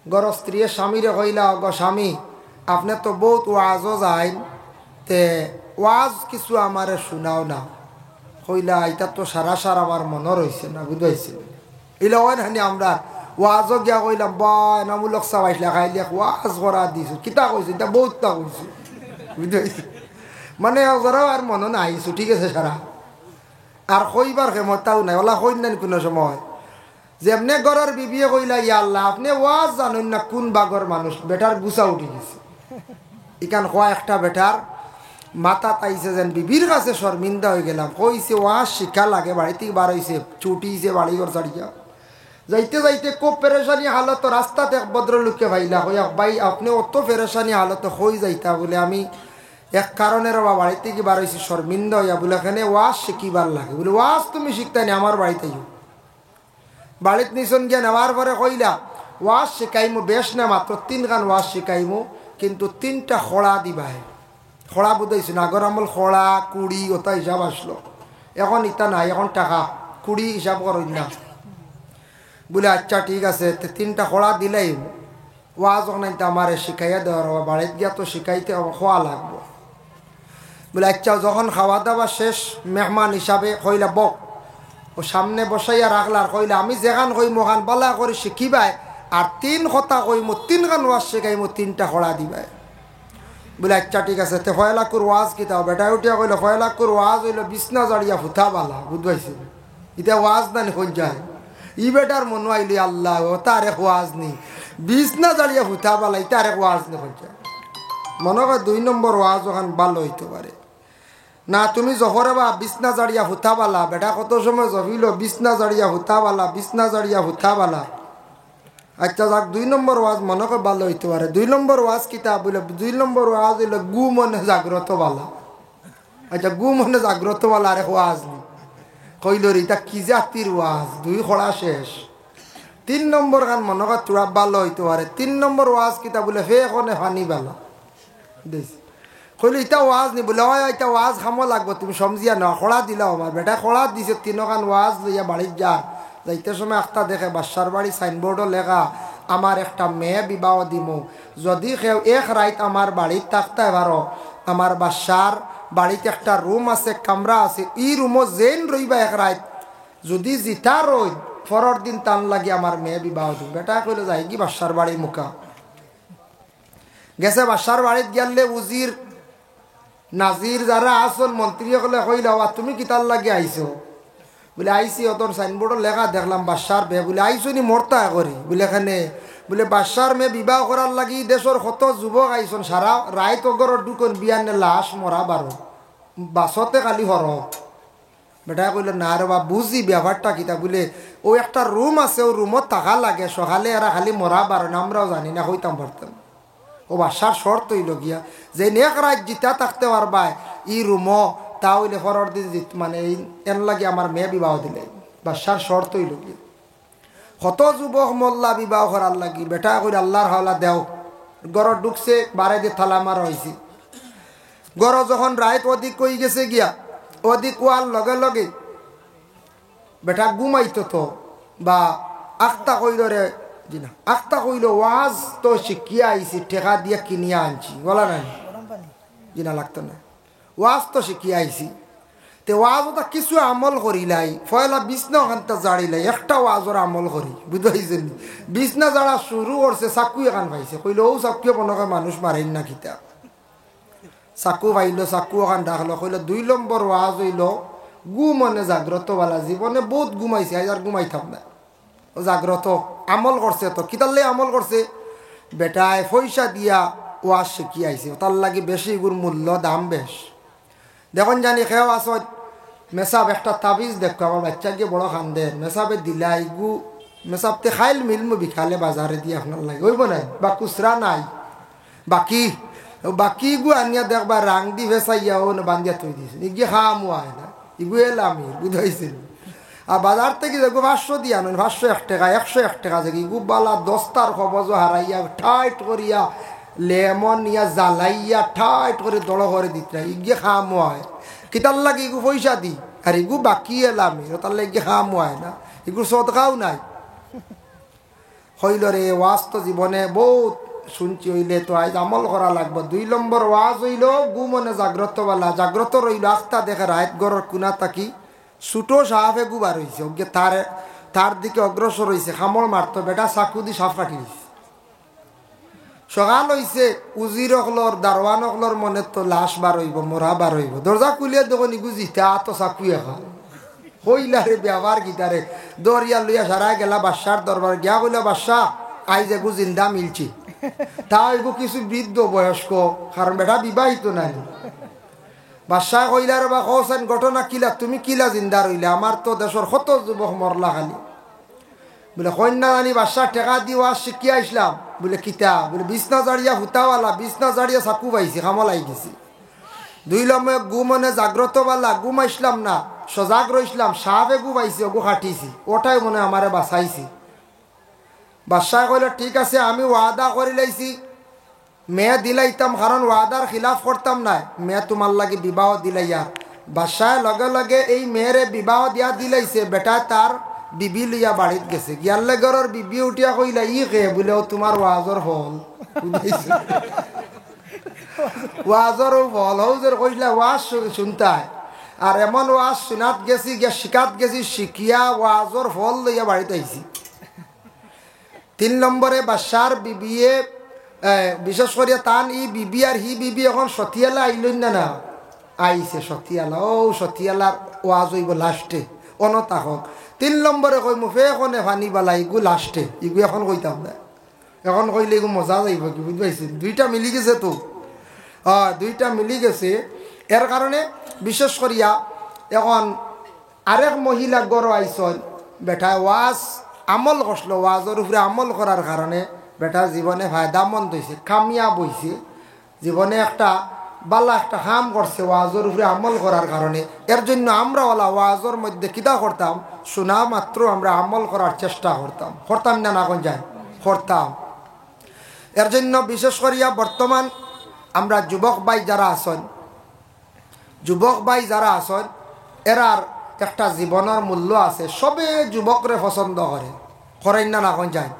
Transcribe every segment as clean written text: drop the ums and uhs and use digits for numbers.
গর স্ত্রীর স্বামীরে কইলা গো স্বামী আপনি তো বহুত ওয়াজও যায় তে ওয়াজ কিছু আমারে শোনাও না। কইলা এটা তো সারা সারা আমার মনে রয়েছে না বুঝাইছে এলা ওই হানি আমরা ওয়াজও গিয়া কইলাম বা নামূলক চাবাইছিলা খাইলে ওয়াজ করা দিছো কিতা কইছে এটা বহুতটা কইছে বুঝাইছে মানে ওজরাও আর মনে না আইছো ঠিক আছে সারা আর কইবার ক্ষমতাও নাই ওলা কই নাই কোনো সময় যেমনে গরের বিবিয়ে কইলা ইয়া আল্লাহ আপনি ওয়াজ জানেন না কোন বাগর মানুষ বেটার গুছা উঠে গেছে ইকান কয়েকটা বেটার মাথা তাইছে যেন বিবির কাছে শর্মিন্দা হয়ে গেলাম কইছে ওয়াজ শিক্ষা লাগে বাড়িতে বার হইছে ছুটিছে বাড়ি ঘর ছাড়িয়া যাইতে যাইতে খুব পেরেশানি হালত রাস্তাতে এক ভদ্রলোককে ভাইলা কই ভাই আপনি অত পেরেশানি হালত হই যাইতা বলে আমি এক কারণের বাড়িতে কি বার হইছি শর্মিন্দা হইয়া বলে এখানে ওয়াজ শিখিবার লাগে বলে ওয়াজ তুমি শিখতে নি আমার বাড়িতে বাড়িতে নিছন গিয়া নেওয়ার পরে কইলা ওয়াজ শিখাইমু বেশ না মাত্র 3 গান ওয়াজ শিখাইমু কিন্তু 3টা খোড়া দিবাই খোড়া বুঝাইছে না আগর আমল খোড়া কুড়ি ওটা হিসাব আসলো এখন ইটা নাই এখন টাকা কুড়ি হিসাব করুন না বলে আচ্ছা ঠিক আছে 3টা খোড়া দিলেই ওয়াজ নাই তো আমার শিখাইয়া দেওয়ার হবে বাড়িতে গিয়া তো শিখাইতে খোয়া লাগবো বলে আচ্ছা যখন খাওয়া দাওয়া শেষ মেহমান হিসাবে কইলা বক ও সামনে বসাইয়া রাখলার কইলা আমি যেখান কই মোখান বালা করে শিখিবাই আর 3 কথা কইমু 3 গান ওয়াজ শিখাইমু 3টা খোড়া দিবাই বলে আচ্ছা ঠিক আছে তে ফয়লাকুর ওয়াজ কি তাও বেটা উঠিয়া কইল ফয়লাকুর ওয়াজ হইল বিছনা জড়িয়া ফুথা বালা বুঝবাইছে এটা ওয়াজ না নি কই যায় ই বেটার মন আইলি আল্লাহ ও তার এক ওয়াজ নি বিছনা জড়িয়া ফুথা বালা এটা আর এক ওয়াজ নি কই যায় মনে হয় 2 নম্বর ওয়াজ ওখান ভালো হইতে পারে না তুমি জহরে বা বিছনা জড়িয়া ফুথা বালা বেটা কত সময় জবিল বিছনা জড়িয়া ফুথা বালা বিছনা জড়িয়া ফুথা বালা আচ্ছা যাক 2 নম্বর ওয়াজ মনে হয় ভালো হইতে পারে 2 নম্বর ওয়াজ কিতা বলে 2 নম্বর ওয়াজ হইল গু মনে জাগ্রত বালা আচ্ছা গু মনে জাগ্রত বালা আরে ওয়াজ নি কইল রে এটা কি জাতির ওয়াজ 2 খোড়া শেষ 3 নম্বর গান মনে হয় তোরা ভালো হইতে পারে 3 নম্বর ওয়াজ কিতা বলে ফে এখনে ফানি বালা দেখ কইল এটা ওয়াজ নি বলে হয় এটা ওয়াজ খামো লাগবো তুমি সমজিয়া না খোড়া দিলা আমার বেটা খোড়া দিছে 3 গান ওয়াজ লইয়া বাড়ির যা যাইতে সময় একটা দেখে বাসার বাড়ি সাইনবোর্ডও লেখা আমার একটা মেয়ে বিবাহ দিমু যদি কেউ এক রাত আমার বাড়ির থাকতে পারো আমার বাসার বাড়িতে একটা রুম আছে কামরা আছে এই রুমও যেন রইবা এক রাত যদি জিতা রই পরের দিন টান লাগি আমার মেয়ে বিবাহ দিব বেটা কইলে যাই কি বাসার বাড়ি মুখা গেছে বাসার বাড়িত গেলে উজির নাজির যারা আসল মন্ত্রী হলে কইলা তুমি কিতার লাগে আইছো বলে আইসি অতর সাইনবোর্ডও লেখা দেখলাম বাসার মেয়ে বলে আইসো নি মরতা করি বলে এখানে বলে বাসার মেয়ে বিবাহ করার লাগি দেশের কত যুবক আইসন সারা রায় তগর ঢুকন বিয়ানে লাশ মরা বারো বাসতে খালি হর বেটা কইল না রে বা বুঝি ব্যাপারটা কিতা বলে ও একটা রুম আছে ও রুমত থাকা লাগে সকালে এরা খালি মরা বারো আমরাও জানি না হইতাম পারতাম ও বাসার শর্ত হইল গিয়া যে নেক রাত জিতা থাকতে পারবাই ই রুমও তা হইলে ফরর দিন মানে এন লাগে আমার মেয়ে বিবাহ দিলে বাসার শর্ত হইল গিয়া কত যুবক মোল্লা বিবাহ করার লাগি বেটা করে আল্লাহর হাওলা দেও গড় ঢুকছে বারে দিয়ে থালা মারা হয়েছে গড় যখন রাত অধিক কই গেছে গিয়া অধিক কোয়ার লগে লগে বেটা ঘুমাইতো তো বা আখতা কইল রে জি না আখতা কইল ওয়াজ তো শিখিয়া আইছি টেকা দিয়ে কিনিয়া আনছি বলা নাই জি না লাগতো না ওয়াজ তো শিখিয়া আইছি তে ওয়াজ ওটা কিছু আমল করিলাই ফয়লা বিছনা ওখানটা জাড়িলাই একটা ওয়াজর আমল করি বুঝাইছেন বিছনা জাড়া শুরু করছে চাকু এখান পাইছে কইল ও চাকুয়ে বনকে মানুষ মারেন না খিতা চাকু পাইল চাকু ওখান ডাকলো কইল 2 নম্বর ওয়াজ হইল গু মনে জাগ্রত বালা জীবনে বহুত ঘুমাইছে আজ আর ঘুমাইতাম না ও জাগ্রত আমল করছে তো কিতালে আমল করছে বেটায় পয়সা দিয়া ওয়াজ শিখি আইছে তার লাগি বেশি গুর মূল্য দাম বেশ দেখুন জানি খেয়ে আসত মেসাব একটা তাবিজ দেখো আমার বাচ্চাকে বড় খান্দের মেসাবে দিলাই গু মেসাবতে খাইল মিলমু বিখালে বাজারে দিয়ে আপনার লাগে ওইব নাই বা খুচরা নাই বাকি বাকি গু আনিয়া দেখবা রাং দি ভেসাইয়া ও বান্ধিয়া থই দিয়েছে ইগিয়ে খাওয়ামু আয় না ইগু এলামি বুঝাইছিল আর বাজার থেকে দেখো 500 দিয়া নয় 501 টাকা 101 টাকা যে ইগু বালা 10টার খবজ হারাইয়া টাইট করিয়া লেমন ইয়া জ্বালাইয়া ঠাইট করে দড় করে দিতে ইগে খাওয়ামো হয় কিতার লাগে ইগু পয়সা দি আর ইগু বাকি এলামি তার লাগে খাওয়ামো হয় না ইগুর সদকাও নাই হইল রে ওয়াজ তো জীবনে বহুত শুনছি, হইলে তো আজ আমল করা লাগবে। 2 নম্বর ওয়াজ হইল গুমনে জাগ্রতওয়ালা, জাগ্রত রইল আখতা দেখে রাত গড়ের কুনা তাকি ছুটো সাহাফে গুবার হয়েছে, ওকে তার দিকে অগ্রসর হয়েছে, খামড় মারত বেটা চাকু দি সাফ কাটি দিছে। সকাল হয়েছে, উজির অকলর দারোয়ান অকলর মনে তো লাশ বার হইব, মরা বার হইব। দরজা খুলিয়ে দেখুন ইগু জিতা তো চাকু এখন হইলারে ব্যবহার গিটারে দরিয়া লইয়া সারা গেলা বাদশার দরবার গিয়া কইলা বাদশাহ আইজ এগু জিন্দা মিলছি। তা এগু কিছু বৃদ্ধ বয়স্ক, কারণ বেটা বিবাহিত নাই। বাদশাহ কইলার বা কৌছেন ঘটনা কিলা, তুমি কিলা জিন্দা রইলে, আমার তো দেশের কত যুবক মরলা খালি। বলে কন্যা রানী বাদশাহ টেকা দিওয়া শিখিয়া আসলাম। বলে কিতা? বলে বিছনা জাড়িয়া হুতাওয়ালা, বিছনা জাড়িয়া চাকু পাইছি, খামলাই গেছি। 2 নম্বর গুমনে জাগ্রতওয়ালা, গুম আসলাম না, সজাগ রইসলাম, সাহাবে গু পাইছি, ওগু খাটিছি, ওটাই মনে আমারে বাঁচাইছি। বাদশাহ কইল ঠিক আছে, আমি ওয়াদা করে লাইছি, মেয়ে দিলাইতাম, কারণ ওয়াদার খিলাফ করতাম না, মেয়ে তোমার লাগে বিবাহ দিলাইয়া। বাদশাহ লগে লগে এই মেয়েরে বিবাহ দিয়া দিলাইছে। বেটা তার বিবি লইয়া বাড়িত গেছে, গিয়ালে ঘরের বিবি উঠিয়া কইলা ই কে? বলে ও তোমার ওয়াজর ফল। ওয়াজর ফল হৌজের কইলা ওয়াজ শুনতায়, আর এমন ওয়াজ শুনাত গেছি, গিয়া শিকাত গেছি, শিখিয়া ওয়াজর ফল লইয়া বাড়িতে আইছি। 3 নম্বরে বাদশার বিবিয়ে বিশেষ করিয়া তান ই বিবি আর হি বিবি এখন সতিয়ালা আইলই না আইছে সতিয়ালা। ও সতিয়ালার ওয়াজ হইব লাস্টে অনতা হোক। 3 নম্বরে কই মুফে এখনে ফানি বালা ইগু লাস্টে, ইগু এখন কইতাম না, এখন কইলে ইগু মজা যাইব কি বুঝতে পারছি। 2টা মিলি গেছে তো, 2টা মিলি গেছে। এর কারণে বিশেষ করিয়া এখন আরেক মহিলা গড় আইসন, বেটা ওয়াজ আমল করছিল, ওয়াজের উপরে আমল করার কারণে বেটা জীবনে ফায়দামন্দ হয়েছে, কামিয়াব হয়েছে, জীবনে একটা বালা একটা কাম করছে ওয়াজের উপরে আমল করার কারণে। এর জন্য আমরা ওলা ওয়াজের মধ্যে কিতা করতাম, শোনা মাত্র আমরা আমল করার চেষ্টা করতাম না, না কোন যায় করতাম। এর জন্য বিশেষ করিয়া বর্তমান আমরা যুবক ভাই যারা আছেন, এরার একটা জীবনের মূল্য আছে, সবে যুবকরে পছন্দ করেন না, না কোন যায়।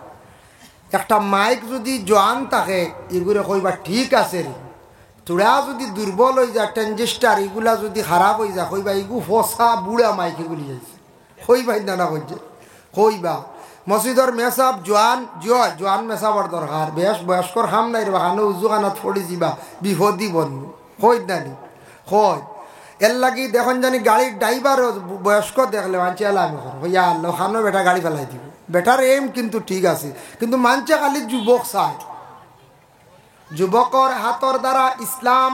একটা মাইক যদি জোয়ান থাকে এগুলো কইবা ঠিক আছে রে, তোরা যদি দুর্বল হয়ে যায়, ট্রানজিস্টার এগুলা যদি খারাপ হয়ে যায়, কইবা এগু ফসা বুড়া মাইক এগুলি যাইছে, কইবাই না, না কইছে কইবা। মসজিদর মেসাব জোয়ান মেসাবর দরকার, বেশ বয়স্কর খাম নাই রে, খানো উজু খানাত পড়ি যাবা বিপদি বন্ধু, কই নানি কই। এর লাগি দেখুন জানি গাড়ির ড্রাইভার বয়স্ক দেখলে মানছে আমি হইয়া আল্লাহ খানো বেটা গাড়ি ফেলাই দিব। বেটার এম কিন্তু ঠিক আছে, কিন্তু মানছে খালি যুবক চায়। যুবকর হাতর দ্বারা ইসলাম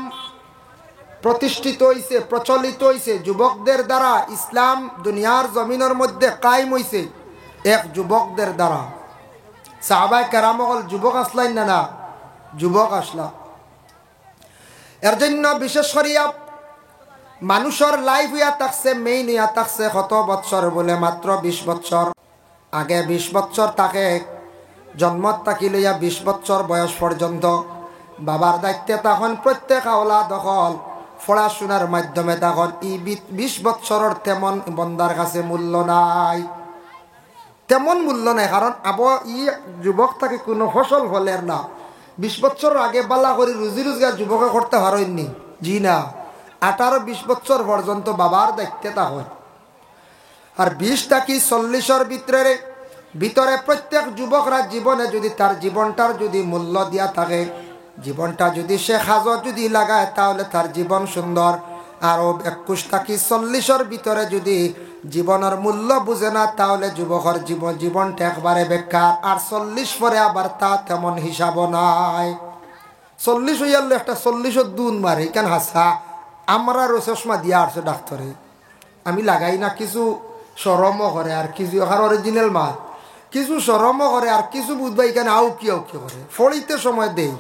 প্রতিষ্ঠিত হইছে, প্রচলিত হইছে, যুবকদের দ্বারা ইসলাম দুনিয়ার জমিনের মধ্যে কায়েম হইছে এক যুবকদের দ্বারা। সাহাবায়ে কেরাম হল যুবক আসলেন না, যুবক আসলা। এর জন্য বিশেষ করিয়া মানুষের লাইফ হইয়া থাকছে, মেইন হইয়া থাকছে কত বৎসর বলে মাত্র 20 বৎসর। আগে 20 বৎসর তাকে জন্মত থাকি লইয়া 20 বৎসর বয়স পর্যন্ত বাবার দায়িত্বে তখন প্রত্যেক আওলা দখল পড়াশোনার মাধ্যমে তখন 20 বৎসরের তেমন বন্দার কাছে মূল্য নাই, তেমন মূল্য নাই। কারণ যুবক থাকে কোনো ফসল ফলের না। 20 বৎসর আগে বালা করে রুজি রোজগার যুবকে করতে পারেননি, জি না। 18-20 বৎসর পর্যন্ত বাবার দায়িত্বে তখন। আর 20 থেকে 40-এর ভিতরে প্রত্যেক যুবকরা জীবনে যদি তার জীবনটার যদি মূল্য দিয়া থাকে, জীবনটা যদি সে কাজত যদি লাগায়, তাহলে তার জীবন সুন্দর। আর 21 থেকে 40-এর ভিতরে যদি জীবনের মূল্য বুঝে না, তাহলে যুবকের জীবনটা একবারে বেকার। আর 40 পরে আবার তা তেমন হিসাব নাই। 40 হইয়ালে একটা 40-এর দুন মারে কেন হাসা, আমরা চশমা দিয়া আসছে ডাক্তারে, আমি লাগাই না, কিছু সরমও করে আর কিছু অরিজিনাল মাল, কিছু সরমও করে আর কিছু বুঝবাই কেন আউকি করে। ফড়িতে সময় দেই,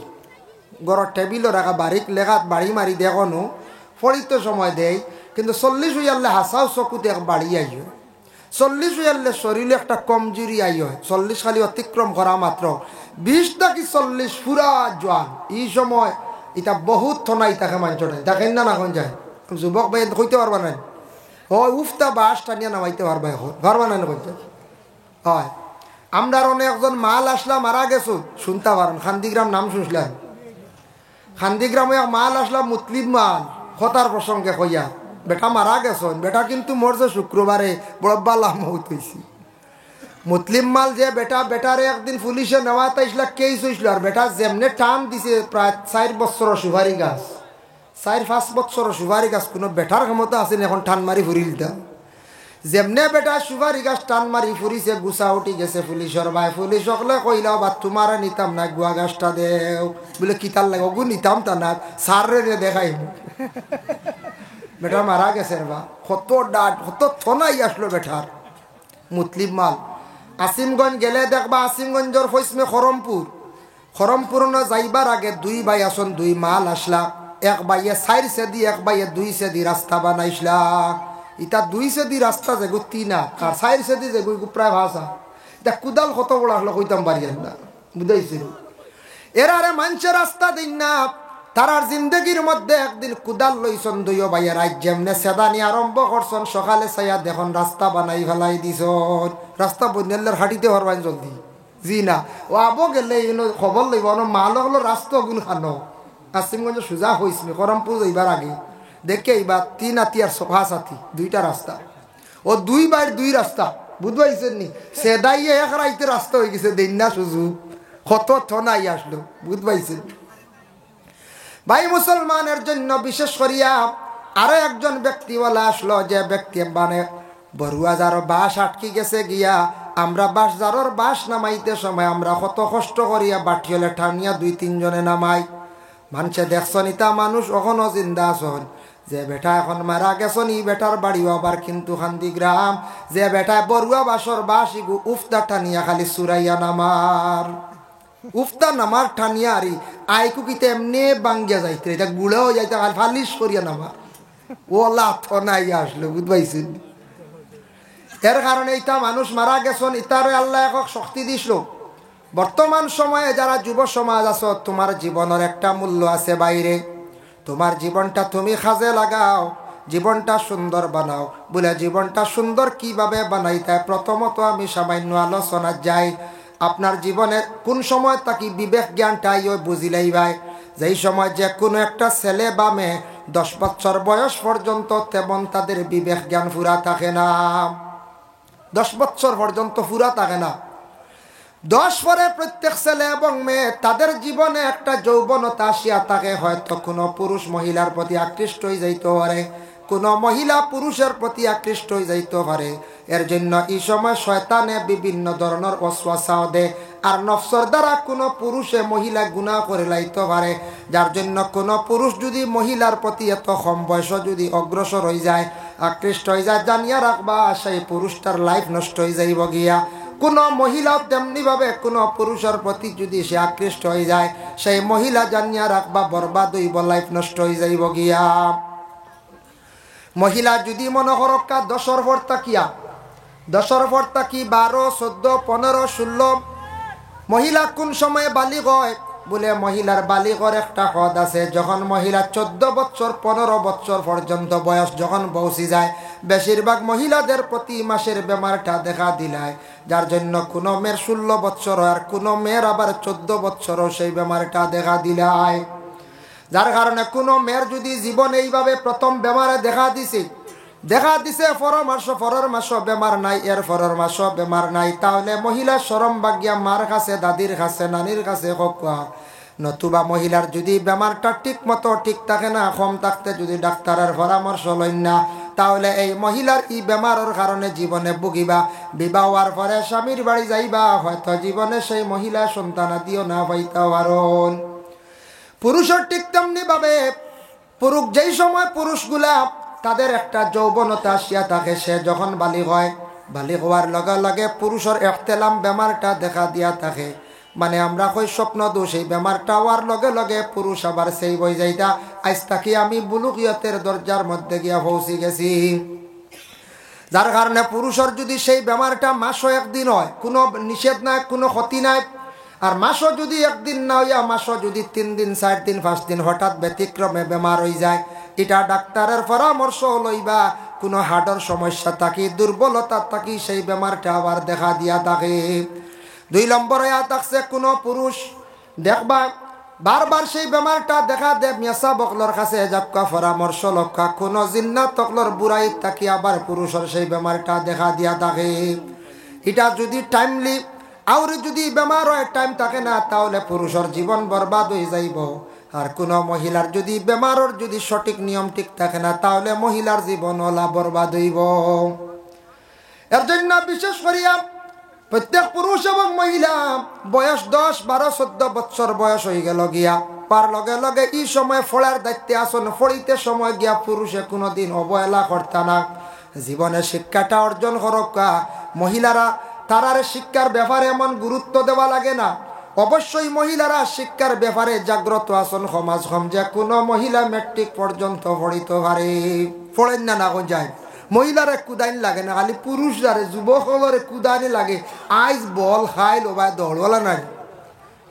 ঘরের টেবিলও রাখা বাড়িক লেখাত বাড়ি মারি দেখনো, ফড়িতে সময় দেয়। কিন্তু 40 হইয়ালে হাসাও চকুতে এক বাড়ি আইয়, 40 হইয়ালে শরীরে একটা কমজোরি আইয়। 40 খালি অতিক্রম করা মাত্র 20 থেকে 40 পুরা জোয়ান। এই সময় এটা বহুত থনাই থাকে মানুষটাই, দেখেন না, না কোন যায় যুবক ভাই কইতে পারবা না, হয় উফতা বাস টানিয়া নামাইতে পারবা, এখন পারবা না, হয়। আমরা অনেকজন মাল আসলা মারা গেছো শুনতে পারেন, খান্দিগ্রাম নাম শুনছিলেন? খান্দিগ্রামে মাল আসলা মুতলিব মাল হতার প্রসঙ্গে কইয়া বেটা মারা গেছেন। বেটা কিন্তু মরছে শুক্রবারে, বড় বালা মৌত হইছি। মুসলিম মাল যে বেটারে একদিন পুলিশে নেওয়া তাইছিলা কেস হয়েছিল, আর বেটা যেমনে টান দিছে প্রায় 4 বছর সুপারি গাছ, 4-5 বছর সুপারি গাছ কোনো বেটার ক্ষমতা আছে এখন টান মারি ফুরিল তা যেমনে বেটা সুপারি গাছ টান মারি ফুরিছে, গুছা উঠি গেছে পুলিশের ভাই। পুলিশ সকলে কইলাও বা তোমার নিতাম না, গুয়া গাছটা দেও বলে কিতার লাগে গু নিতাম তা না সার রে দেখাই বেটা মারা গেছে বা কত ডাট কত থনাই আসলো বেটার মুসলিম মাল। আসিমগঞ্জ গেলে দেখবা আসিমগঞ্জের ফৈসমে খরমপুর যাইবার আগে 2 ভাই আসন 2 মাল আসলা, এক ভাইয়ে 4 সেদি এক ভাইয়ে 2 সেদি রাস্তা বানাইছিলা। ইটা 2 সেদি রাস্তা যেগু 3 আর 4 সেদি যেগু প্রায় ভাষা এটা কুদাল কত বড় আসলো কইতাম পারিয়েন না, বুঝাইছিল। এরারে মানুষের রাস্তা দিন না, তারার জিন্দগির মধ্যে একদিন কুদাল লইছন 2 ভাইয়ে রাত যেমনে সেদানি আরম্ভ করছন, সকালে চাইয়া দেখুন রাস্তা বানাই ফেলাই দিছন। রাস্তা বন্যালের হাঁটিতে পারবেন জলদি জি না, ও আবো গেলে খবর লইব মাল হলো রাস্তা গুণ খানো। আসিমগঞ্জ সোজা হইসমি করমপুর যাইবার আগে দেখে এইবার 3 আতি আর 5 আতি 2টা রাস্তা, ও 2 বাইর 2 রাস্তা বুঝবাইছেন নি, সেদাইয়ে এক রাইতে রাস্তা হয়ে গেছে দিন না সুযোগ কত থনাই আসলো, বুঝবাইছেন ভাই। মুসলমানের জন্য বিশেষ করিয়া আরো একজন ব্যক্তিওয়ালা আসলো, যে ব্যক্তি মানে বড়ুয়াজার বাস আটকি গেছে গিয়া, আমরা বাসজারর বাস নামাইতে সময় আমরা কত কষ্ট করিয়া বাটিয়লে ঠানিয়া 2-3 জনে নামাই। মানুষে দেখছন ইতা মানুষ এখনো জিন্দা আছেন, যে বেটা এখন মারা গেছন ই বেটার বাড়িও আবার কিন্তু খান্দিগ্রাম, যে বেটা বড়ুয়া বাসর বাস ইগু উফতা টানিয়া খালি সুরাইয়া নামার উফতা নামার ঠানিয়া আরি আইকু কিতে এমনি বাঙ্গিয়া যাইতে, এটা গুড়াও যাইতে খালি ফালিশ করিয়া নামার ও লাথ নাই আসলো, বুঝবাইছেন। এর কারণে ইটা মানুষ মারা গেছন, ইতারে আল্লাহ একক শক্তি দিছিল। বর্তমান সময়ে যারা যুব সমাজ আছো, তোমার জীবনের একটা মূল্য আছে বাইরে, তোমার জীবনটা তুমি কাজে লাগাও, জীবনটা সুন্দর বানাও। বলে জীবনটা সুন্দর কিভাবে বানাইতে, প্রথমত আমি সামান্য আলোচনা যাই। আপনার জীবনে কোন সময় তাকে বিবেক জ্ঞানটাই বুঝিলেই ভাই, যেই সময় যে কোনো একটা ছেলে বা মেয়ে 10 বছর বয়স পর্যন্ত তেমন তাদের বিবেক জ্ঞান পুরা থাকে না, 10 বছর পর্যন্ত পুরা থাকে না। 10 পরে প্রত্যেক ছেলে এবং মেয়ে তাদের জীবনে একটা যৌবনতা আসিয়া থাকে, হয়তো কোনো পুরুষ মহিলার প্রতি আকৃষ্ট হয়ে যাইতে পারে, কোনো মহিলা পুরুষের প্রতি আকৃষ্ট হয়ে যাইতে পারে। এর জন্য এই সময় শয়তানে বিভিন্ন ধরনের ওয়াসওয়াসা দেয়, আর নফসর দ্বারা কোনো পুরুষে মহিলা গুনাহ করে লাইতে পারে। যার জন্য কোনো পুরুষ যদি মহিলার প্রতি এত কম বয়স যদি অগ্রসর হয়ে যায়, আকৃষ্ট হয়ে যায়, জানিয়া রাখবা সেই পুরুষটার লাইফ নষ্ট হয়ে যাইব গিয়া। কোনো মহিলাও তেমনি ভাবে কোনো পুরুষের প্রতি যদি সে আকৃষ্ট হয়ে যায়, সেই মহিলা জানিয়া রাখবা বরবাদ হইব, লাইফ নষ্ট হয়ে যাইব গিয়া। মহিলা যদি মনে করক্কা 10 পর তাকিয়া 10 পর তাকি 12, 14, 15, 16 মহিলা কোন সময় বালিগ হয়? বলে মহিলার বালিগর একটা হদ আছে, যখন মহিলা 14 বছর 15 বছর পর্যন্ত বয়স যখন পৌঁছে যায়, বেশিরভাগ মহিলাদের প্রতি মাসের বেমারটা দেখা দিলায়। যার জন্য কোনো মেয়ের 16 বছর আর কোনো মেয়ের আবার 14 বছরও সেই বেমারটা দেখা দিলায়। যার কারণে কোনো মেয়ের যদি জীবন এইভাবে প্রথম বেমারে দেখা দিছে পরের মাসও বেমার নাই, এর পরের মাসও বেমার নাই, তাহলে মহিলা শরম বাগিয়া মার কাছে, দাদির কাছে, নানির কাছে হকা। নতুবা মহিলার যদি বেমারটা ঠিক মতো ঠিক থাকে না, কম থাকতে যদি ডাক্তারের পরামর্শ লইন না, তাহলে এই মহিলার এই বেমারের কারণে জীবনে ভুগিবা। বিবাহ হওয়ার পরে স্বামীর বাড়ি যাইবা, হয়তো জীবনে সেই মহিলা সন্তানাদিও না পাইতে পারন। পুরুষের ঠিক তেমনি ভাবে যেই সময় পুরুষগুলা তাদের একটা যৌবনতা আসিয়া থাকে, সে যখন বালিগ হয়, বালিগ হওয়ার লগে লগে পুরুষের একতেলাম বেমারটা দেখা দিয়া থাকে। মানে আমরা কই স্বপ্ন দোষ, এই বেমারটা হওয়ার লগে লগে পুরুষ আবার সেই বই যাইতা আজ তাকে আমি বুলুকিয়তের দরজার মধ্যে গিয়া পৌঁছে গেছি। যার কারণে পুরুষের যদি সেই বেমারটা মাসও একদিন হয়, কোনো নিষেধ নাই, কোনো ক্ষতি নাই। আর মাসও যদি একদিন না হইয়া মাসও যদি 3 দিন 4 দিন 5 দিন হঠাৎ ব্যতিক্রমে বেমার হয়ে যায়, এটা ডাক্তারের পরামর্শ লইবা। কোনো হার্টের সমস্যা থাকি, দুর্বলতা থাকি, সেই বেমারটা আবার দেখা দিয়া থাকে। 2 নম্বর আয়াত আছে কোনো পুরুষ দেখবা বারবার সেই বেমারটা দেখা দে মেসা বকলর কাছে যাক্কা পরামর্শ লক্ষা কোনো জিন্নাত তকলর বুড়াই তাকি আবার পুরুষের সেই বেমারটা দেখা দিয়া থাকে। এটা যদি টাইমলি আর যদি বেমার হয় টাইম থাকে না তাহলে পুরুষের জীবন বরবাদ হয়ে যাইব। আর কোনো মহিলার যদি বেমারের যদি সঠিক নিয়ম ঠিক থাকে না তাহলে মহিলার জীবন ওলা বরবাদ হইব। এর জন্য বিশেষ করিয়া প্রত্যেক পুরুষ এবং মহিলা বয়স 10, 12, 14 বছর বয়স হয়ে গেল গিয়া পার লগে লগে এই সময় ফলার দায়িত্বে আসন ফড়িতে সময় গিয়া পুরুষে কোনোদিন অবহেলা করতা না। জীবনের শিক্ষাটা অর্জন করকা। মহিলারা তারারে শিক্ষার ব্যাপারে এমন গুরুত্ব দেওয়া লাগে না। অবশ্যই মহিলারা শিক্ষার ব্যাপারে জাগ্রত আসন সমাজ হম যে কোনো মহিলা মেট্রিক পর্যন্ত পড়িতে পারে। পড়েন না না যায় মহিলারে কুদাইন লাগে না, খালি পুরুষরা যুবকরে কুদানি লাগে। আইস বল খাই লোবাই দৌড়ওয়ালা নাই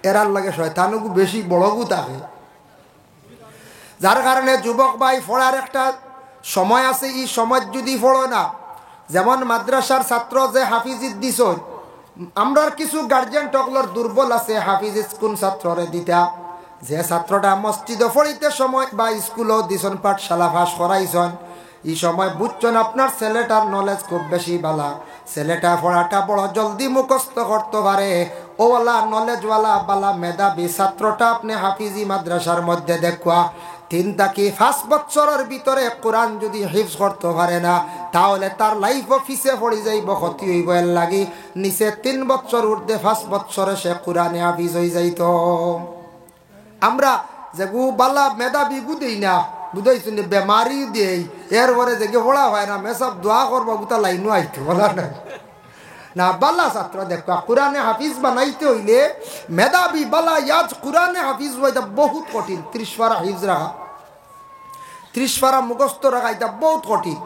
এরার লাগে শয়তানকু বেশি বড়গু থাকে। যার কারণে যুবক ভাই পড়ার একটা সময় আছে। এই সময় যদি পড়ো না, যেমন মাদ্রাসার ছাত্র যে হাফিজিত দিছ, আমরা কিছু গার্জেন টকলর দুর্বল আছে হাফিজ কোন ছাত্ররে দিতা। যে ছাত্রটা মসজিদে পড়িতে সময় বা স্কুলও দিছন পাঠশালা ফাঁস করাইছন, এই সময় বুঝছেন আপনার ছেলেটার নলেজ খুব বেশি বালা, ছেলেটা পড়াটা বড় জলদি মুখস্থ করতে পারে, ওলা নলেজওয়ালা বালা মেধাবী ছাত্রটা আপনি হাফিজি মাদ্রাসার মধ্যে দেখুয়া 3 থেকে 5 বছরের ভিতরে কোরআন যদি হিফজ করতে পারে না তাহলে তার লাইফ অফিসে পড়ে যাইব, ক্ষতি হইব। এর লাগি নিচে 3 বছর উর্ধে 5 বছরে সে কোরআনে হাফিজ হয়ে যাইত। আমরা যে গু বালা মেধাবী গু দেই না, বুঝাইছেন বেমারি দেই, এরপরে যে পড়া হয় না মেসব দোয়া করবো গুতা লাইনও আইতো বলা না না। বালা ছাত্র দেখো কোরআনে হাফিজ বানাইতে হইলে মেধাবী বালা ইয়াজ কোরআনে হাফিজ হইতা বহুত কঠিন। 30 পারা হিফজ রাখা, 30 পারা মুখস্থ রাখা এটা বহুত কঠিন।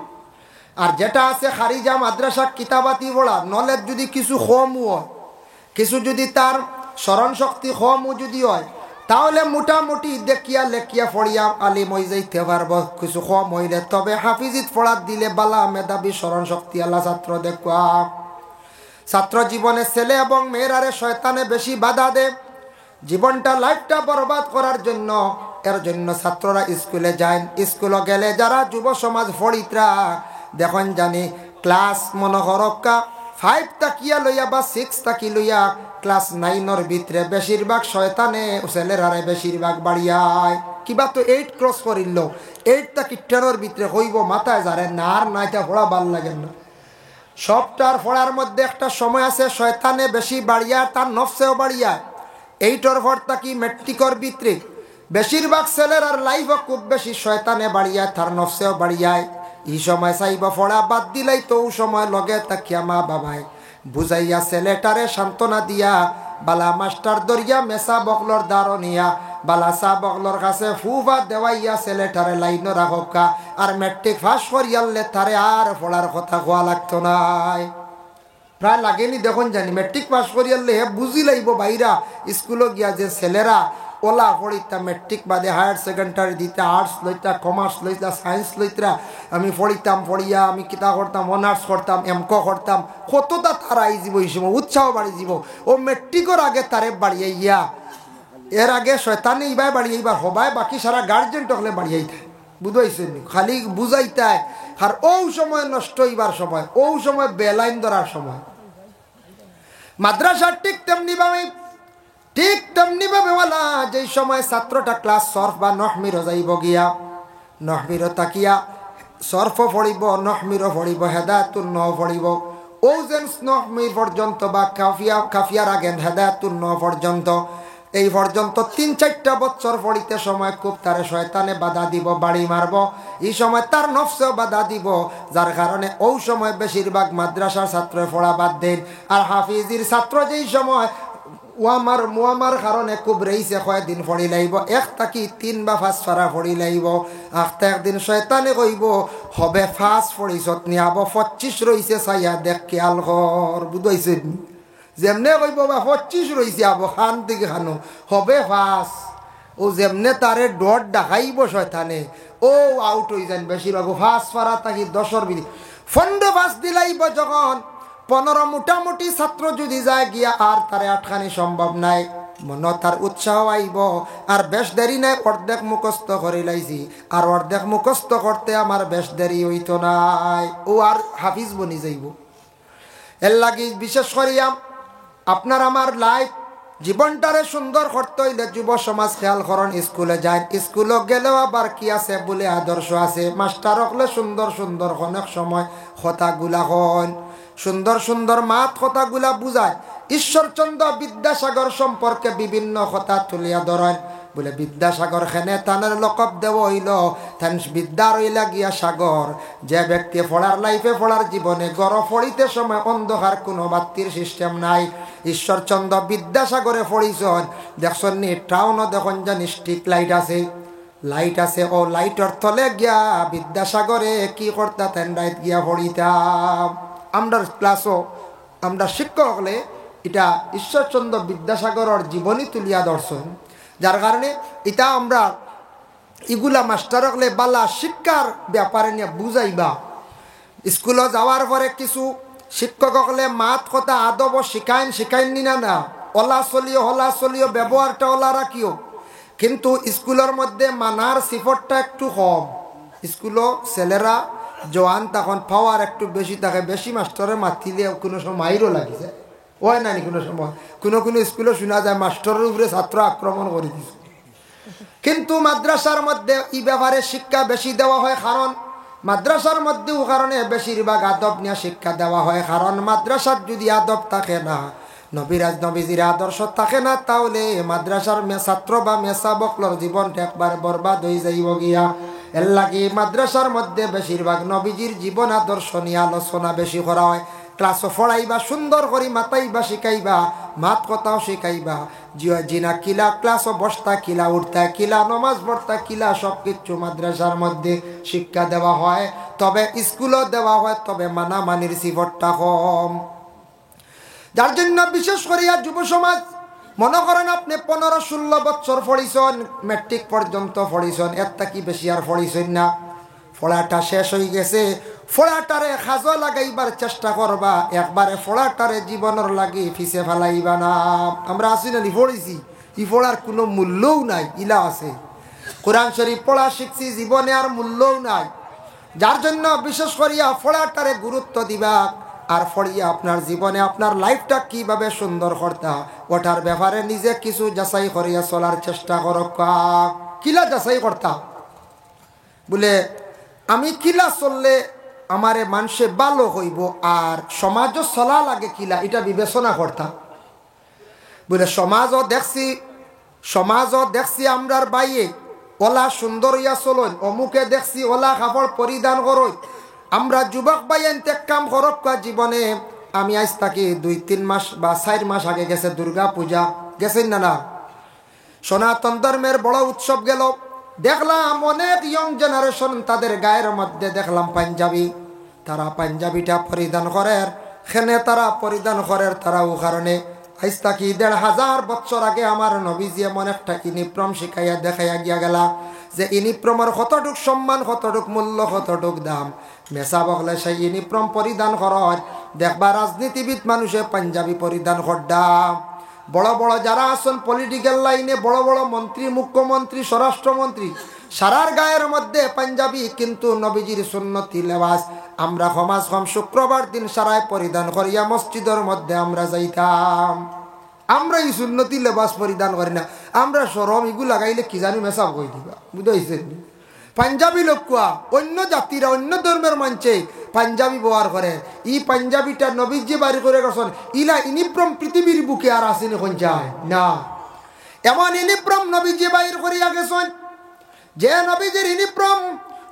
আর যেটা আছে খারিজা মাদ্রাসা কিতাবাতি পড়া, নলেজ যদি কিছু কমও হয়, কিছু যদি তার স্মরণ শক্তি কমও যদি হয় তাহলে মোটামুটি দেখিয়া লেখিয়া পড়িয়া আলিম হয়ে যাইতে পারব। কিছু কম হইলে তবে হাফিজিত পড়ার দিলে বালা মেধাবী স্মরণ শক্তি আল্লাহ ছাত্র দেখা। ছাত্র জীবনে ছেলে এবং মেয়েরারে শয়তানে বেশি বাধা দেয় জীবনটা লাইফটা বরবাদ করার জন্য। এর জন্য ছাত্ররা স্কুলে যায়। স্কুলে গেলে যারা যুব সমাজ ফড়িতরা দেখুন জানি ক্লাস মনোহরকা 5 তাকিয়া লইয়া বা 6 তাকি লইয়া ক্লাস 9 ভিতরে বেশিরভাগ শয়তানে ছেলেরারে বেশিরভাগ বাড়িয়ায় কিবা তো 8 ক্রস করিল 8 তাকি 10 ভিতরে হইব মাথায় যারে না আর নাইটা পড়া ভাল লাগে না। সবটার পড়ার মধ্যে একটা সময় আছে শয়তানে বেশি বাড়িয়া তার নফসেও বাড়িয়া। 8 পর তাকি মেট্রিকর ভিতরে বেশিরভাগ ছেলের আর লাইফও খুব বেশি শয়তানে বাড়িয়া তার নফসেও বাড়িয়ায়। এই সময় চাইব পড়া বাদ দিলাই তো সময় লগে তাকিয়া মা বাবাই বুঝাইয়া ছেলেটারে সান্ত্বনা দিয়া বালা মাস্টার দরিয়া মেসা বকলর দাঁড়ো নিয়া বালা চা বকলর কাছে ফুফা দেওয়াইয়া ছেলেটারে লাইন রাখা আর মেট্রিক পাস করিয়ালে তারে আর পড়ার কথা কোয়া লাগতো নাই। প্রায় লাগেনি দেখুন জানি মেট্রিক পাস করিয়ালে হে বুঝি লাইব বাইরা স্কুলে গিয়া যে ছেলেরা ওলা পড়িতা মেট্রিক বাদে হায়ার সেকেন্ডারি দিতে আর্টস লইতা কমার্স লইতা সায়েন্স লইতা আমি পড়িতাম পড়িয়া আমি কিতা করতাম অনার্স করতাম এমক করতাম কতটা তারা এই যাব এই সময় উৎসাহ বাড়ি যাব ও মেট্রিকর আগে তারে বাড়িয়ে ইয়া এর আগে শয়তানি ইবাই বাড়িয়ে এইবার হবাই বাকি সারা গার্জেন টকলে বাড়িয়েই থাকে বুঝাইছেন খালি বুঝাইতায় আর ও সময় নষ্ট হইবার সময় ও সময় বেলাইন ধরার সময়। মাদ্রাসার ঠিক তেমনি ভাবে ওয়ালা যে সময় ছাত্রটা ক্লাস সরফ বা নহমিরও যাইব গিয়া নহমিরও তাকিয়া সরফও পড়িব নহমিরও পড়িব হেদায়াতুন ন পড়িব ও যেন নহমির পর্যন্ত বা কাফিয়ার আগেন হেদায়াতুন ন পর্যন্ত এই পর্যন্ত 3-4টা বছর পড়িতে সময় খুব তারে শয়তানে বাধা দিব বাড়ি মারব এই সময় তার নফসেও বাধা দিব যার কারণে ও সময় বেশিরভাগ মাদ্রাসার ছাত্র পড়া বাদ দেন। আর হাফিজির ছাত্র যেই সময় ওয়ামার কারণে খুব রইছে কয়েকদিন পড়ি লাইব 1 থেকে 3 বা 5 পারা পড়ি লাইব আখতে একদিন শয়তানে কইব হবে 5 পড়িছত নি আব 25 রইছে চাইয়া দেখ খেয়াল কর বুঝাইছেন যেমনে কইব বা 25 রইছে আব খান থেকে খানো হবে 5 ও যেমনে তারে ডট দেখাইব শয়তানে ও আউট হয়ে যান বেশিরভাগ 5 পারা থাকি 10 বিধি 15 5 দিলাইব যখন 15 মোটামুটি ছাত্র যদি যায় গিয়া আর তারে আটখানি সম্ভব নাই, মন তার উৎসাহ আইব। আর বেশ দেরি নাই, অর্ধেক মুখস্থ করে লাইছি, আর অর্ধেক মুখস্থ করতে আমার বেশ দেরি হইতো নাই, ও আর হাফিজ বনি যাইব। এর লাগি বিশেষ করিয়া আপনার আমার লাইফ জীবনটারে সুন্দর করতে হইলে যুব সমাজ খেয়াল করেন। স্কুলে যায়, স্কুলে গেলেও আবার কি আছে বলে আদর্শ আছে। মাস্টার হকলে সুন্দর সুন্দর অনেক সময় কথাগুলা হন, সুন্দর সুন্দর মাত কথাগুলা বুঝায়। ঈশ্বরচন্দ্র বিদ্যাসাগর সম্পর্কে বিভিন্ন কথা তুলিয়া ধরেন, বলে বিদ্যাসাগর খেনে তানের লকব দেব হইল তান বিদ্যার হইলা গিয়া সাগর। যে ব্যক্তি পড়ার লাইফে পড়ার জীবনে গড় ফড়িতে সময় অন্ধকার কোনো বাতির সিস্টেম নাই। ঈশ্বরচন্দ্র বিদ্যাসাগরে পড়িছন, দেখছেন নি টাউনও দেখুন জানি স্ট্রিট লাইট আছে, লাইট আছে। ও লাইটর তলে গিয়া বিদ্যাসাগরে কি করতাম, রাইত গিয়া পড়িতাম। আমরা ক্লাসও আমরা শিক্ষক হলে এটা ঈশ্বরচন্দ্র বিদ্যাসাগরের জীবনী তুলিয়া দর্শন, যার কারণে এটা আমরা এগুলা মাস্টার হলে বালা শিক্ষার ব্যাপারে নিয়ে বুঝাইবা। স্কুলে যাওয়ার পরে কিছু শিক্ষক হলে মাত কথা আদব শিখাইন না না, ওলা চলিও হলা চলিও ব্যবহারটা ওলা রাখিও। কিন্তু স্কুলের মধ্যে মানার সিফতটা একটু কম। স্কুলও ছেলেরা জোয়ান তখন পাওয়ার একটু বেশি থাকে, বেশি মাস্টারে মাতিলে কোনো সময় মাইরও লাগিছে, হয় না কোনো সময়। কোনো স্কুলে শোনা যায় মাস্টারের উপরে ছাত্র আক্রমণ করে দিচ্ছে। কিন্তু মাদ্রাসার মধ্যে এই ব্যাপারে শিক্ষা বেশি দেওয়া হয়, কারণ মাদ্রাসার মধ্যেও কারণে বেশিরভাগ আদব নিয়ে শিক্ষা দেওয়া হয়। কারণ মাদ্রাসার যদি আদব থাকে না, নবীজির আদর্শ থাকে না, তাহলে মাদ্রাসার ছাত্র বা মেসা বকলর জীবনটা একবার বরবাদ হয়ে যাইব গিয়া। এর লাগে মাদ্রাসার মধ্যে বেশিরভাগ নবীজির জীবন আদর্শ নিয়ে আলোচনা বেশি করা হয়। ক্লাসও পড়াইবা, সুন্দর করে মাতাইবা শিখাইবা, মাত কথাও শিখাইবা, জিনা কিলা ক্লাসও বসতা কিলা, উঠতা কিলা, নমাজ পড়তা কিলা, সব কিছু মাদ্রাসার মধ্যে শিক্ষা দেওয়া হয়। তবে স্কুলও দেওয়া হয়, তবে মানামানির সিফতটা কম। যার জন্য বিশেষ করিয়া যুব সমাজ মনে করেন আপনি 15-16 বছর পড়িছেন, ম্যাট্রিক পর্যন্ত পড়িছেন, এর কি বেশি আর পড়িছেন না। পড়াটা শেষ হয়ে গেছে, ফোড়াটারে খাজো লাগাইবার চেষ্টা করবা, একবারে ফোড়াটারে জীবনের লাগি ফিসে ফেলাইবা না। আমরা আসি না পড়েছি, ই পড়ার কোনো মূল্যও নাই, ইলা আছে। কোরআন শরীফ পড়া শিখছি, জীবনে আর মূল্যও নাই। যার জন্য বিশেষ করিয়া ফোড়াটারে গুরুত্ব দিবা, আর ফড়িয়া আপনার জীবনে আপনার লাইফটা কিভাবে সুন্দর করতা ওটার ব্যাপারে নিজে কিছু যাচাই করিয়া চলার চেষ্টা করক। কিলা যাচাই করতা বলে আমি কিলা চললে আমারে মানুষে ভালো হইব, আর সমাজও চলা লাগে কিলা, এটা বিবেচনা করতাম। বলে সমাজও দেখছি আমরার বাইয়ে ওলা সুন্দর ইয়া চলন, অমুকে দেখছি ওলা কাপড় পরিধান করই। আমরা যুবক বাইন ত্যাগ কাম করক জীবনে। আমি আজ থাকি 2-3 মাস বা 4 মাস আগে গেছে দুর্গা পূজা, গেছেন না? সনাতন ধর্মের বড় উৎসব গেল, দেখলাম অনেক ইয়ং জেনারেশন তাদের গায়ের মধ্যে দেখলাম পাঞ্জাবি। তারা পাঞ্জাবিটা পরিধান করেন, খেনে তারা পরিধান করেন। তারা ও কারণে আজ থাকি 1500 বছর আগে আমার নবীজি এমন একটা ইউনিফর্ম শিখাইয়া দেখাইয়া গিয়া গেলা, যে ইউনিফর্মের কতটুক সম্মান, কতটুক মূল্য, কতটুক দাম। মেসা বকলে সেই ইউনিফর্ম পরিধান করেন। দেখবা রাজনীতিবিদ মানুষে পাঞ্জাবি পরিধান করদাম। বড় বড় যারা আছেন পলিটিক্যাল লাইনে, বড় বড় মন্ত্রী, মুখ্যমন্ত্রী, স্বরাষ্ট্রমন্ত্রী, সারার গায়ের মধ্যে পাঞ্জাবি। কিন্তু নবীজির সুন্নতি লেবাস আমরা সমাজ কম শুক্রবার দিন সারায় পরিধান করিয়া মসজিদের মধ্যে আমরা যাইতাম। আমরা এই সুন্নতি লেবাস পরিধান করি না, আমরা সরম এগু লাগাইলে কি জানি মেসাব কই দিবা, বুঝাইছেন? পাঞ্জাবি লোকুয়া অন্য জাতিরা, অন্য ধর্মের মানছে পাঞ্জাবি ব্যবহার করে। ই পাঞ্জাবিটা নবীজি বাড়ি করে গেছেন, ইলা ইউনিফর্ম পৃথিবীর বুকে আর আসেনি কোন যায় না। এমন ইউনিফর্ম নবীজি বাইর করিয়া গেছেন, যে নবীজির ইউনিফর্ম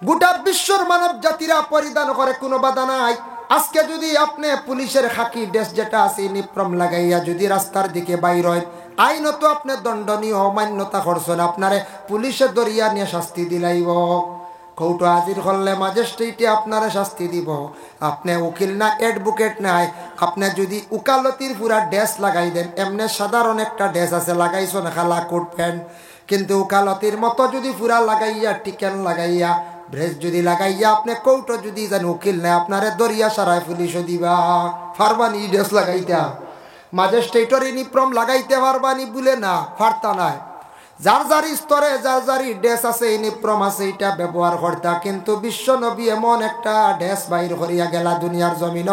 গোটা বিশ্বর মানব জাতিরা পরিধান করে, কোনো বাধা নাই। আজকে যদি আপনি পুলিশের খাকি ড্রেস যেটা আছে ইউনিফর্ম লাগাইয়া যদি রাস্তার দিকে বাইর হয়, আইনত আপনি দণ্ডনীয় অমান্যতা করছেন, আপনারে পুলিশে দরিয়া নিয়ে শাস্তি দিলাইব। কৌটো হাজির করলে ম্যাজিস্ট্রেটে আপনারে শাস্তি দিব। আপনি উকিল না, অ্যাডভোকেট নাই, আপনি যদি উকালতির পুরা ড্রেস লাগাই দেন, এমনি সাধারণ একটা ড্রেস আছে লাগাইছেন খালা কোট প্যান্ট, কিন্তু উকালতির মতো যদি পুরা লাগাইয়া টিকেন লাগাইয়া ব্রেস যদি লাগাইয়া আপনি কৌটো যদি যেন উকিল নেয় আপনারে দরিয়া সারায় পুলিশও দিবা ফারবানি ড্রেস লাগাইতা ম্যাজিস্ট্রেটর ইউনিফর্ম লাগাইতে পারবানি বলে না ফারতা নাই যার যার স্তরে যার যার ড্রেস আছে ইউনিফর্ম আছে এটা ব্যবহার করতা কিন্তু বিশ্ব নবী এমন একটা ড্রেস বাইর করিয়া গেলা দুনিয়ার জমিন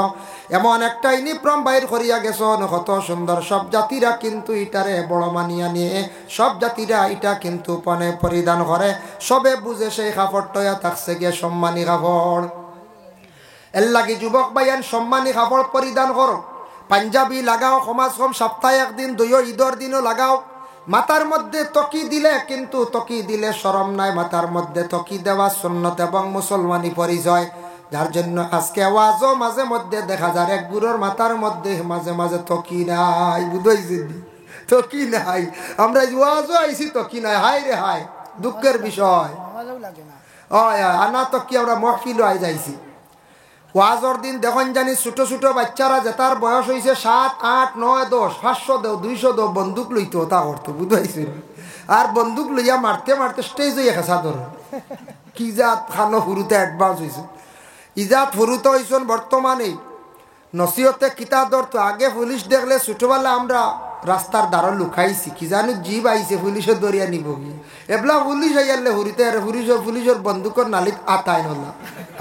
এমন একটা ইউনিফর্ম বাইর করিয়া গেছন কত সুন্দর সব জাতিরা কিন্তু এটারে বড় মানিয়া নিয়ে সব জাতিরা এটা কিন্তু পনে পরিধান করে সবে বুঝে সেই কাপড়টা থাকছে গিয়ে সম্মানী কাপড় এর লাগি যুবক ভাইয়ান সম্মানী কাপড় পরিধান করো পাঞ্জাবি লাগাও সমাজ কম সপ্তাহে একদিন দুইও ঈদের দিনও লাগাও মাথার মধ্যে তকি দিলে কিন্তু তকি দিলে শরম নাই মাথার মধ্যে তকি দেওয়া সুন্নত এবং মুসলমানি পরিচয় যার জন্য আজকে ওয়াজও মাঝে মধ্যে দেখা যায় এক বুড়োর মাথার মধ্যে মাঝে মাঝে তকি নাই বুঝাইছি তকি নাই আমরা ওয়াজও আইছি তকি নাই হাই রে হাই দুঃখের বিষয় আনা তকি আমরা মহফিলও আই যাইছি ওয়াজর দিন দেখুন জানি ছোট ছোট বাচ্চারা যে তার বয়স হয়েছে 7, 8, 9, 10 500 দেও 200 দেও বন্দুক লইতো তা করতো বুঝাইছিল আর বন্দুক লইয়া মারতে মারতে স্টেজ হইয়া খেসা ধর কি জাত খানো ফুরুতে অ্যাডভান্স হয়েছে ইজাত ফুরুতে হয়েছেন বর্তমানে নসিহতে কিতাব ধরতো আগে পুলিশ দেখলে ছোটবেলা আমরা রাস্তার দ্বারা লুকাইছি কি জানো জীব আইছে পুলিশের দরিয়া নিব গিয়ে এবলা পুলিশ আইয়ালে হুরিতে আর পুলিশের বন্দুকের নালিত আতায় হল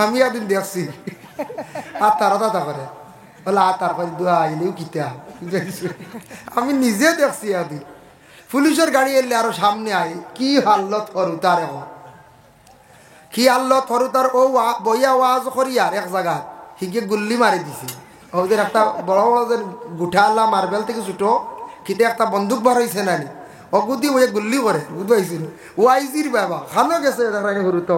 আমি একদিন দেখছি আতার দাদা করে বলে আতার করে দোয়া আইলেও কিতা আমি নিজে দেখছি একদিন পুলিশের গাড়ি এলে আরো সামনে আই কি হাল্লত হরুতার এখন কি হাল্লত হরুতার ও বইয়া ওয়াজ করিয়ার এক জায়গা হিগে গুল্লি মারি দিছি ওদের একটা বড় বড় যে গুঠা আল্লাহ মার্বেল থেকে ছুটো খিতে একটা বন্দুক বার হয়েছে নানি অগুদি ওই গুল্লি করে বুঝাইছিল ও আইজির বাবা খানো গেছে হরুতা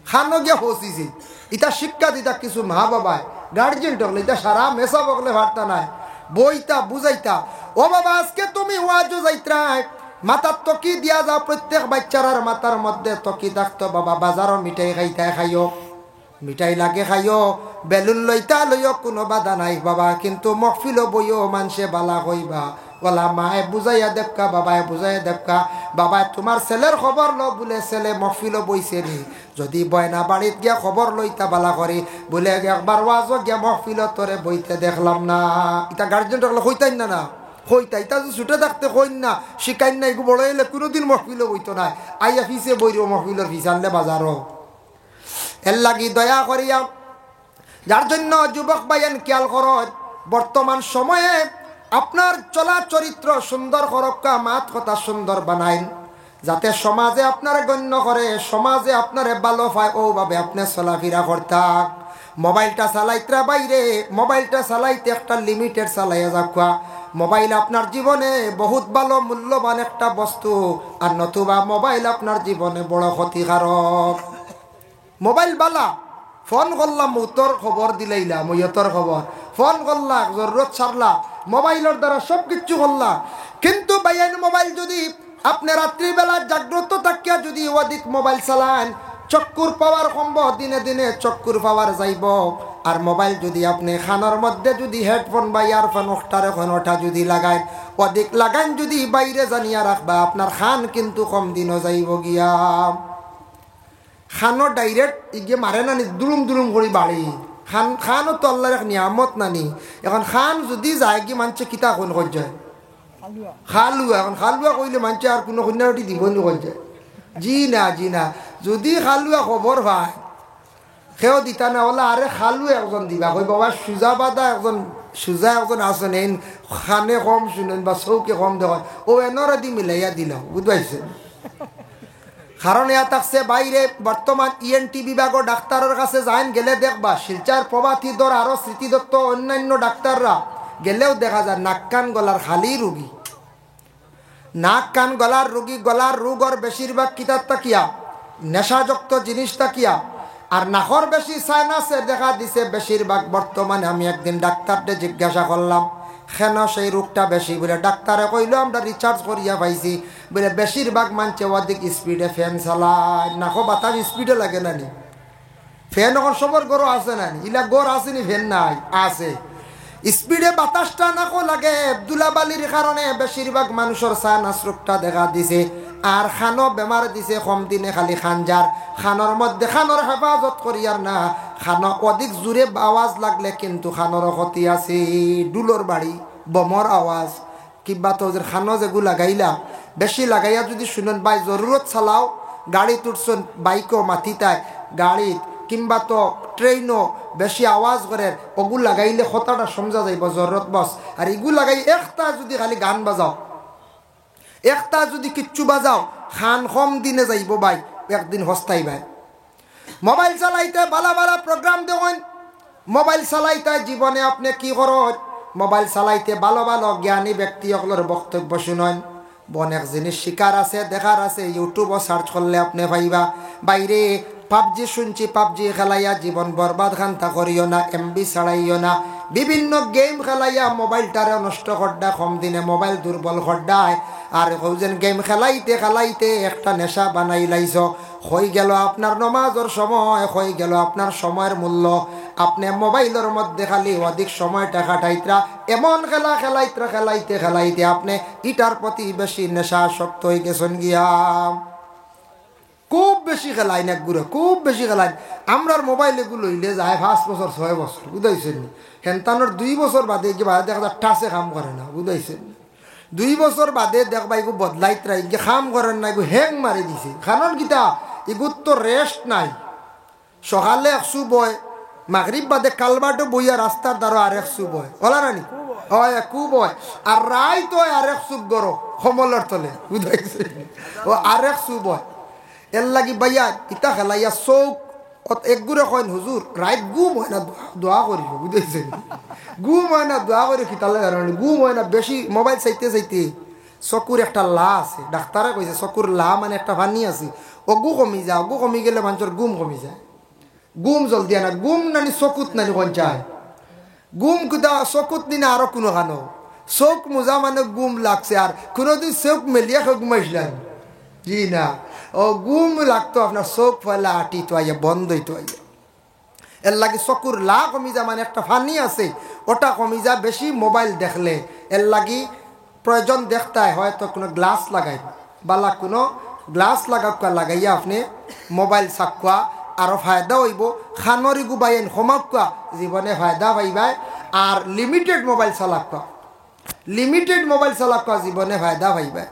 খানো গিয়া হসিছে ইটা শিক্ষা দিতা কিছু মা বাবায় গার্জেন টকলে এটা সারা মেসা বকলে ভারতা নাই বইতা বুঝাইতা ও বাবা আজকে তুমি ওয়াজও যাইত্রাই মাথার তকি দিয়া যাও প্রত্যেক বাচ্চারার মাথার মধ্যে তকি থাকতো বাবা বাজারও মিঠাই খাইতাই খাইও মিঠাই লাগে খাইও বেলুন লইতা লইও কোনো বাধা নাই বাবা কিন্তু মহফিলও বইও মানুষে বালা কইবা বলা মায়ে বুঝাইয়া দেবকা বাবায় বুঝাইয়া দেবকা বাবায় তোমার ছেলের খবর লো বলে ছেলে মহফিলও বইছে নি যদি বয়না বাড়িত গিয়া খবর লইতা বালা করে বলে একবার ওয়াজও গিয়া মহফিল তোরে বইতে দেখলাম না এটা গার্জেন রাখলে হইতাই না না হইতা এটা যদি ছুটে থাকতে হইন না শিকাইন না এগুলো বড় হইলে কোনোদিন মহফিলও বইতো না আইয়া ফিসে বইরো মহফিলের ফিস আনলে বাজারও এর লাগি দয়া করিয়া যার জন্য যুবক ভাইয়ান খেয়াল করত বর্তমান সময়ে আপনার চলা চরিত্র সুন্দর করক্কা মাত কথা সুন্দর বানাইন যাতে সমাজে আপনার গণ্য করে সমাজে আপনারে ভালো পায় ওভাবে আপনি চলাফেরা করতা মোবাইলটা চালাইতে বাইরে মোবাইলটা চালাইতে একটা লিমিটেড চালাইয়া যাওয়া মোবাইল আপনার জীবনে বহুত ভালো মূল্যবান একটা বস্তু আর নতুবা মোবাইল আপনার জীবনে বড় ক্ষতিকারক মোবাইল বালা ফোন করলাম উত্তর খবর দিলাইলা মইয়তর খবর ফোন করলা জরুরত সারলা মোবাইলের দ্বারা সব কিছু করলা কিন্তু বাইন মোবাইল যদি আপনি রাত্রিবেলা জাগ্রত থাকিয়া যদি অধিক মোবাইল চালান চক্কুর পাওয়ার কমব দিনে দিনে চক্কুর পাওয়ার যাইব আর মোবাইল যদি আপনি খানোর মধ্যে যদি হেডফোন বা ইয়ারফোন ওটা যদি লাগান অধিক লাগান যদি বাইরে জানিয়া রাখবা আপনার খান কিন্তু কম দিনও যাইব গিয়া খানো ডাইরেক্ট ইগে মারে নানি দুরুম দুরুম করে বাড়ি খানও তো আল্লাহর এক নিয়ামত নানি এখন খান যদি যায় কি মানছে কিতা কোন কর যায় খালুয়া এখন খালুয়া কইলে মানছে আর কোনো কন্যাটি দিব নি কর যায় জি না যদি খালুয়া খবর ভাই সেও দিতা না ওলা আরে খালুয়া একজন দিবা কই বাবা সুজা বাদা একজন সুজা একজন আছেন এই খানে কম শুনেন বা চৌকে কম দেখেন ও এনরা দি মিলাইয়া দিল বুঝবাইছেন কারণ ইয়া থাকছে বাইরে বর্তমান ইএনটি বিভাগের ডাক্তারের কাছে যাইন গেলে দেখবা শিলচার প্রভাতী দর আরো স্মৃতিদত্ত অন্যান্য ডাক্তাররা গেলেও দেখা যায় নাক কান গলার খালি রোগী নাক কান গলার রোগী গলার রোগর বেশিরভাগ কিতাব তাকিয়া নেশাযুক্ত জিনিস তাকিয়া আর নাকর বেশি সাইনাসের দেখা দিছে বেশিরভাগ বর্তমানে আমি একদিন ডাক্তারকে জিজ্ঞাসা করলাম কেন সেই রোগটা বেশি বলে ডাক্তারে কইল আমরা রিচার্জ করিয়া পাইছি বলে বেশিরভাগ মানুষে অধিক স্পিডে ফ্যান চালায় নাকো বাতাস স্পিডে লাগে নানি ফ্যান এখন সবর গরু আছে নানি ইলা গড় আসেনি ফ্যান নাই আছে স্পিডে বাতাসটা নাকো লাগে ধুলাবালির কারণে বেশিরভাগ মানুষের সানাস রোগটা দেখা দিছে। আর খানো বেমার দিছে কম দিনে খালি খানজার খানোর মধ্যে খানোর হেফাজত করিয়ার না। খানো অধিক জোরে আওয়াজ লাগলে কিন্তু খানোর ক্ষতি আছে। ডুলোর বাড়ি বমর আওয়াজ কিংবা তো খানো যেগুলো লাগাইলা বেশি লাগাইয়া যদি শুনেন ভাই জরুরত চালাও গাড়ি তুটছেন বাইকও মাথিতায় গাড়ি কিংবা তো ট্রেনও বেশি আওয়াজ করে ওগুলো লাগাইলে কথাটা সমঝা যাইব জরুরত বস। আর এগুলো লাগাই একটা যদি খালি গান বাজাও একটা যদি কিচ্ছু বাজাও খান কম দিনে যাইব ভাই একদিন হস্তাই ভাই। মোবাইল চালাইতে বালা বালা প্রোগ্রাম দেখুন মোবাইল চালাইতে জীবনে আপনি কি করেন মোবাইল চালাইতে ভালো ভালো জ্ঞানী ব্যক্তি সকলের বক্তব্য শুনেন। অনেক জিনিস শিকার আছে দেখার আছে ইউটিউবও সার্চ করলে আপনি পাইবা। বাইরে পাবজি শুনছি পাবজি খেলাইয়া জীবন বরবাদ খান্তা করিও না এমবি ছাড়াইও না। বিভিন্ন গেম খেলাইয়া মোবাইলটারে নষ্ট করডা কম দিনে মোবাইল দুর্বল করডায়। আর হৌজেন গেম খেলাইতে খেলাইতে একটা নেশা বানাই লাইছ হয়ে গেল আপনার নমাজের সময় হয়ে গেল আপনার সময়ের মূল্য। আপনি মোবাইলের মধ্যে খালি অধিক সময়টা কাটাইতরা এমন খেলা খেলাইতরা খেলাইতে খেলাইতে আপনি ইটার প্রতি বেশি নেশা শক্ত হয়ে গেছেন গিয়া। খুব বেশি খেলাই না গুড়ে খুব বেশি খেলাই আমরার মোবাইল এগুলো হইলে যায় 5 বছর 6 বছর বুঝাইছেন হেনতানোর 2 বছর বাদে কি বাদে দেখা টাচে কাম করে না বুঝাইছেন 2 বছর বাদে দেখবা এগু বদলাইতরা ইগে কাম করেন না এগু হ্যাং মারি দিছে। কারণ কিতা এগুর তো রেস্ট নাই। সকালে 100 বয় মাগরিব বাদে কালবাটো বইয়া রাস্তার দ্বারা আর 100 বয় বলা রানি হয় একু বয় আর রায় তো আর 100 গরো কমলের তলে বুঝাইছেন ও আর 100 বয়। এর লাগি ভাইয়া ইটা খেলাইয়া চৌক একগুড়ে কইন হুজুর রাইত গুম হয় না দোয়া করিব বুঝেছেন গুম হয় না দোয়া করে খিতালে জানি গুম হয় না বেশি মোবাইল চাইতে চাইতে চকুর একটা লা আছে ডাক্তারে কইছে চকুর লা মানে একটা পানি আছে অগু কমি যায় অগু কমি গেলে মানুষের গুম কমি যায়। গুম জলদি না গুম নানি চকুত নানি কোন চায় গুম কুদা চকুত দিনে আরো কোনো খানো চোখ মোজা মানে গুম লাগছে আর কোনোদিন চোখ মেলিয়া ঘুমাইছিলেন জি না ও গুম লাগতো আপনার চোখ ফেলা আটি তো আইয়া বন্ধই তো আইয়া। এর লাগে চকুর লা কমি যা মানে একটা ফানি আছে ওটা কমি যা বেশি মোবাইল দেখলে। এর লাগি প্রয়োজন দেখতায় হয়তো কোনো গ্লাস লাগাই বালা কোনো গ্লাস লাগাইয়া আপনি মোবাইল চাকুয়া আরও ফায়দা হইব। খানরি গুবাইন সমাকুয়া জীবনে ফায়দা পাইবাই। আর লিমিটেড মোবাইল চালাকুয়া জীবনে ফায়দা পাইবাই।